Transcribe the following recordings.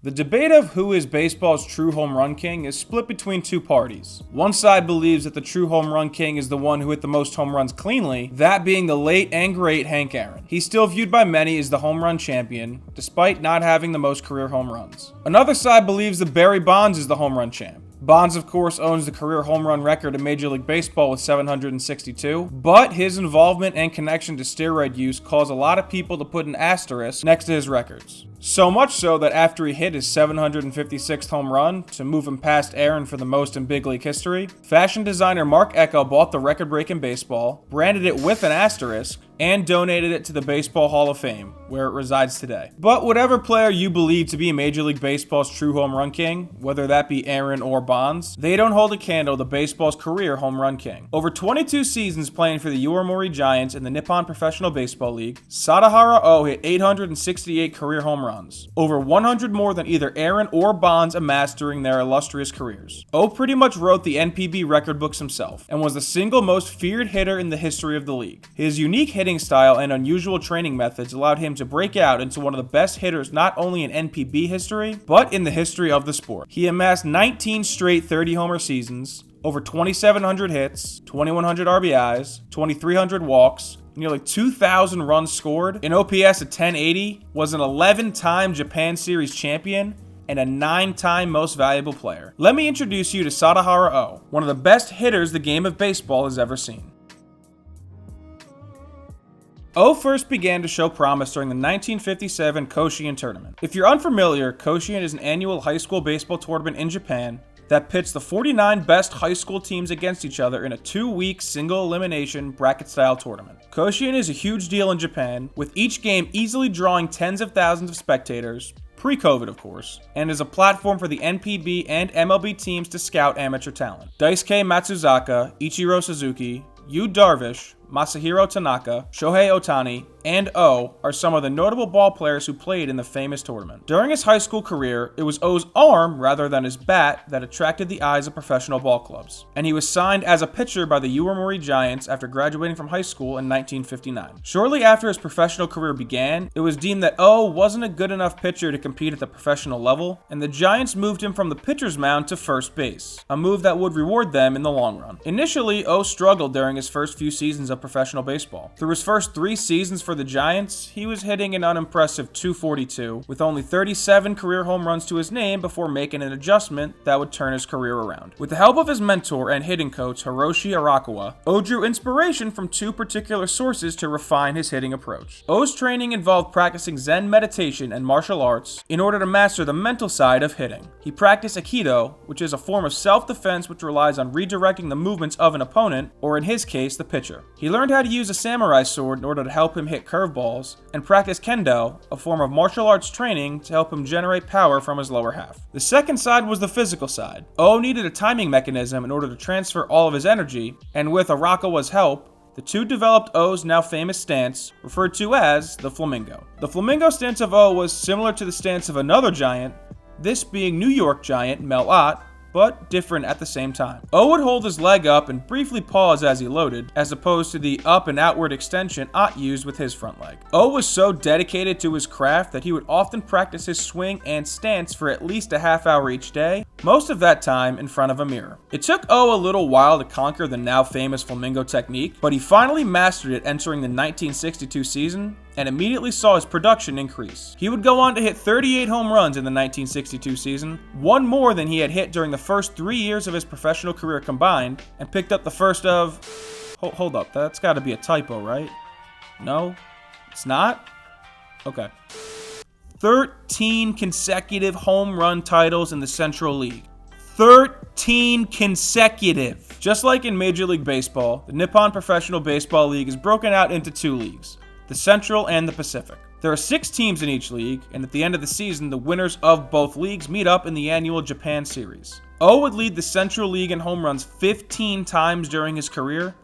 The debate of who is baseball's true home run king is split between two parties. One side believes that the true home run king is the one who hit the most home runs cleanly, that being the late and great Hank Aaron. He's still viewed by many as the home run champion, despite not having the most career home runs. Another side believes that Barry Bonds is the home run champ. Bonds, of course, owns the career home run record in Major League Baseball with 762, but his involvement and connection to steroid use caused a lot of people to put an asterisk next to his records. So much so that after he hit his 756th home run to move him past Aaron for the most in big league history, fashion designer Mark Ecko bought the record break in baseball, branded it with an asterisk, and donated it to the Baseball Hall of Fame, where it resides today. But whatever player you believe to be Major League Baseball's true home run king, whether that be Aaron or Bonds, they don't hold a candle to baseball's career home run king. Over 22 seasons playing for the Yomiuri Giants in the Nippon Professional Baseball League, Sadaharu Oh hit 868 career home runs, over 100 more than either Aaron or Bonds amassed during their illustrious careers. Oh pretty much wrote the NPB record books himself, and was the single most feared hitter in the history of the league. His unique hitting style and unusual training methods allowed him to break out into one of the best hitters not only in NPB history, but in the history of the sport. He amassed 19 straight 30-homer seasons, over 2,700 hits, 2,100 RBIs, 2,300 walks, nearly 2,000 runs scored, an OPS of 1080, was an 11-time Japan Series champion, and a 9-time most valuable player. Let me introduce you to Sadaharu Oh, one of the best hitters the game of baseball has ever seen. Oh first began to show promise during the 1957 Koshien tournament. If you're unfamiliar, Koshien is an annual high school baseball tournament in Japan that pits the 49 best high school teams against each other in a 2-week single-elimination bracket-style tournament. Koshien is a huge deal in Japan, with each game easily drawing tens of thousands of spectators, pre-COVID of course, and is a platform for the NPB and MLB teams to scout amateur talent. Daisuke Matsuzaka, Ichiro Suzuki, Yu Darvish, Masahiro Tanaka, Shohei Ohtani, and Oh are some of the notable ball players who played in the famous tournament. During his high school career, it was Oh's arm rather than his bat that attracted the eyes of professional ball clubs, and he was signed as a pitcher by the Yomiuri Giants after graduating from high school in 1959. Shortly after his professional career began, it was deemed that Oh wasn't a good enough pitcher to compete at the professional level, and the Giants moved him from the pitcher's mound to first base, a move that would reward them in the long run. Initially, Oh struggled during his first few seasons of professional baseball. Through his first 3 seasons for the Giants, he was hitting an unimpressive .242, with only 37 career home runs to his name before making an adjustment that would turn his career around. With the help of his mentor and hitting coach Hiroshi Arakawa, Oh drew inspiration from 2 particular sources to refine his hitting approach. Oh's training involved practicing Zen meditation and martial arts in order to master the mental side of hitting. He practiced Aikido, which is a form of self-defense which relies on redirecting the movements of an opponent, or in his case, the pitcher. He learned how to use a samurai sword in order to help him hit curveballs, and practiced Kendo, a form of martial arts training to help him generate power from his lower half. The second side was the physical side. Oh needed a timing mechanism in order to transfer all of his energy, and with Arakawa's help, the two developed Oh's now famous stance, referred to as the flamingo. The flamingo stance of Oh was similar to the stance of another giant, this being New York Giant Mel Ott, but different at the same time. Oh would hold his leg up and briefly pause as he loaded, as opposed to the up and outward extension Ott used with his front leg. Oh was so dedicated to his craft that he would often practice his swing and stance for at least a half hour each day, most of that time in front of a mirror. It took Oh a little while to conquer the now famous flamingo technique, but he finally mastered it entering the 1962 season, and immediately saw his production increase. He would go on to hit 38 home runs in the 1962 season, one more than he had hit during the first 3 years of his professional career combined, and picked up the first of... Hold up, that's gotta be a typo, right? No? It's not? Okay. 13 consecutive home run titles in the Central League. 13 consecutive! Just like in Major League Baseball, the Nippon Professional Baseball League is broken out into 2 leagues, the Central and the Pacific. There are 6 teams in each league, and at the end of the season, the winners of both leagues meet up in the annual Japan Series. Oh would lead the Central League in home runs 15 times during his career,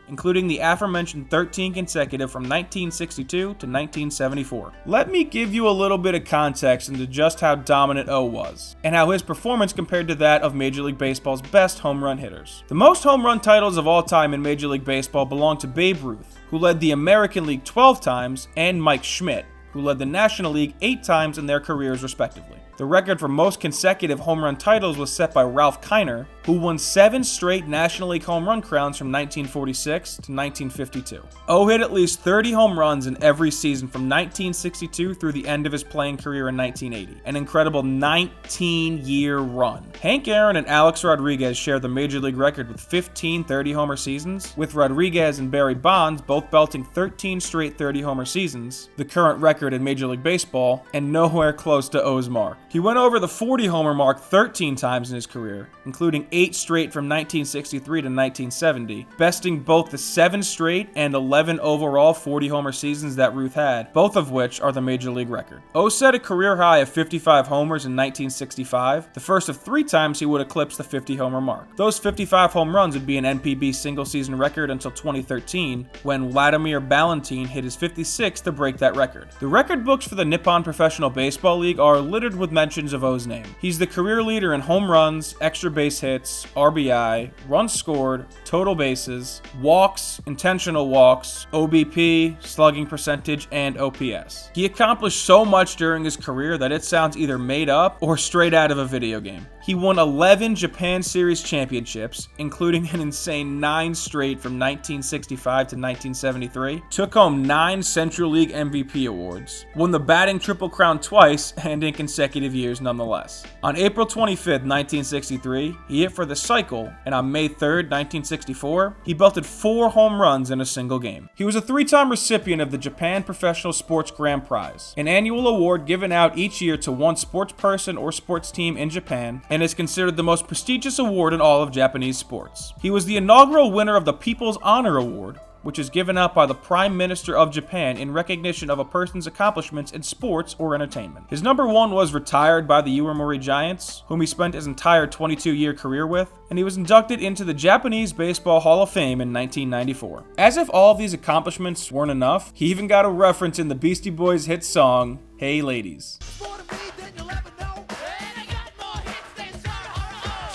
including the aforementioned 13 consecutive from 1962 to 1974. Let me give you a little bit of context into just how dominant Oh was, and how his performance compared to that of Major League Baseball's best home run hitters. The most home run titles of all time in Major League Baseball belong to Babe Ruth, who led the American League 12 times, and Mike Schmidt, who led the National League 8 times in their careers respectively. The record for most consecutive home run titles was set by Ralph Kiner, who won 7 straight National League home run crowns from 1946 to 1952. O hit at least 30 home runs in every season from 1962 through the end of his playing career in 1980, an incredible 19-year run. Hank Aaron and Alex Rodriguez share the Major League record with 15 30-homer seasons, with Rodriguez and Barry Bonds both belting 13 straight 30-homer seasons, the current record in Major League Baseball, and nowhere close to O's mark. He went over the 40-homer mark 13 times in his career, including 8 straight from 1963 to 1970, besting both the 7 straight and 11 overall 40-homer seasons that Ruth had, both of which are the Major League record. O set a career high of 55 homers in 1965, the first of 3 times he would eclipse the 50-homer mark. Those 55 home runs would be an NPB single-season record until 2013, when Vladimir Ballantyne hit his 56th to break that record. The record books for the Nippon Professional Baseball League are littered with mentions of O's name. He's the career leader in home runs, extra base hits, RBI, runs scored, total bases, walks, intentional walks, OBP, slugging percentage, and OPS. He accomplished so much during his career that it sounds either made up or straight out of a video game. He won 11 Japan Series championships, including an insane 9 straight from 1965 to 1973, took home 9 Central League MVP awards, won the batting triple crown twice, and in consecutive years nonetheless. On April 25, 1963, he hit for the cycle, and on May 3, 1964, he belted 4 home runs in a single game. He was a 3-time recipient of the Japan Professional Sports Grand Prize, an annual award given out each year to one sports person or sports team in Japan, and is considered the most prestigious award in all of Japanese sports. He was the inaugural winner of the People's Honor Award, which is given out by the Prime Minister of Japan in recognition of a person's accomplishments in sports or entertainment. His number 1 was retired by the Yomiuri Giants, whom he spent his entire 22-year career with, and he was inducted into the Japanese Baseball Hall of Fame in 1994. As if all of these accomplishments weren't enough, he even got a reference in the Beastie Boys' hit song, Hey Ladies.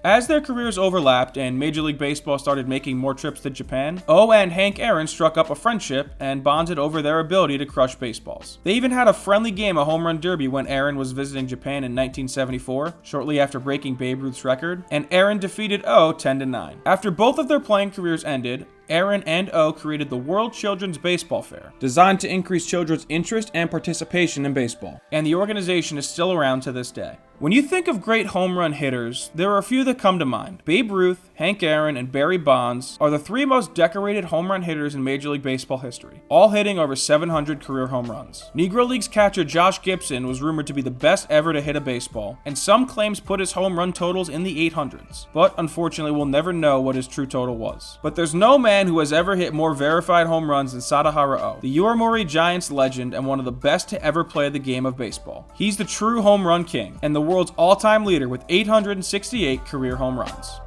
As their careers overlapped and Major League Baseball started making more trips to Japan, O and Hank Aaron struck up a friendship and bonded over their ability to crush baseballs. They even had a friendly game of home run derby when Aaron was visiting Japan in 1974, shortly after breaking Babe Ruth's record, and Aaron defeated O 10-9. After both of their playing careers ended, Aaron and O created the World Children's Baseball Fair, designed to increase children's interest and participation in baseball, and the organization is still around to this day. When you think of great home run hitters, there are a few that come to mind. Babe Ruth, Hank Aaron, and Barry Bonds are the 3 most decorated home run hitters in Major League Baseball history, all hitting over 700 career home runs. Negro Leagues catcher Josh Gibson was rumored to be the best ever to hit a baseball, and some claims put his home run totals in the 800s, but unfortunately we'll never know what his true total was. But there's no man who has ever hit more verified home runs than Sadaharu Oh, the Yomiuri Giants legend and one of the best to ever play the game of baseball. He's the true home run king, and the world's all-time leader with 868 career home runs.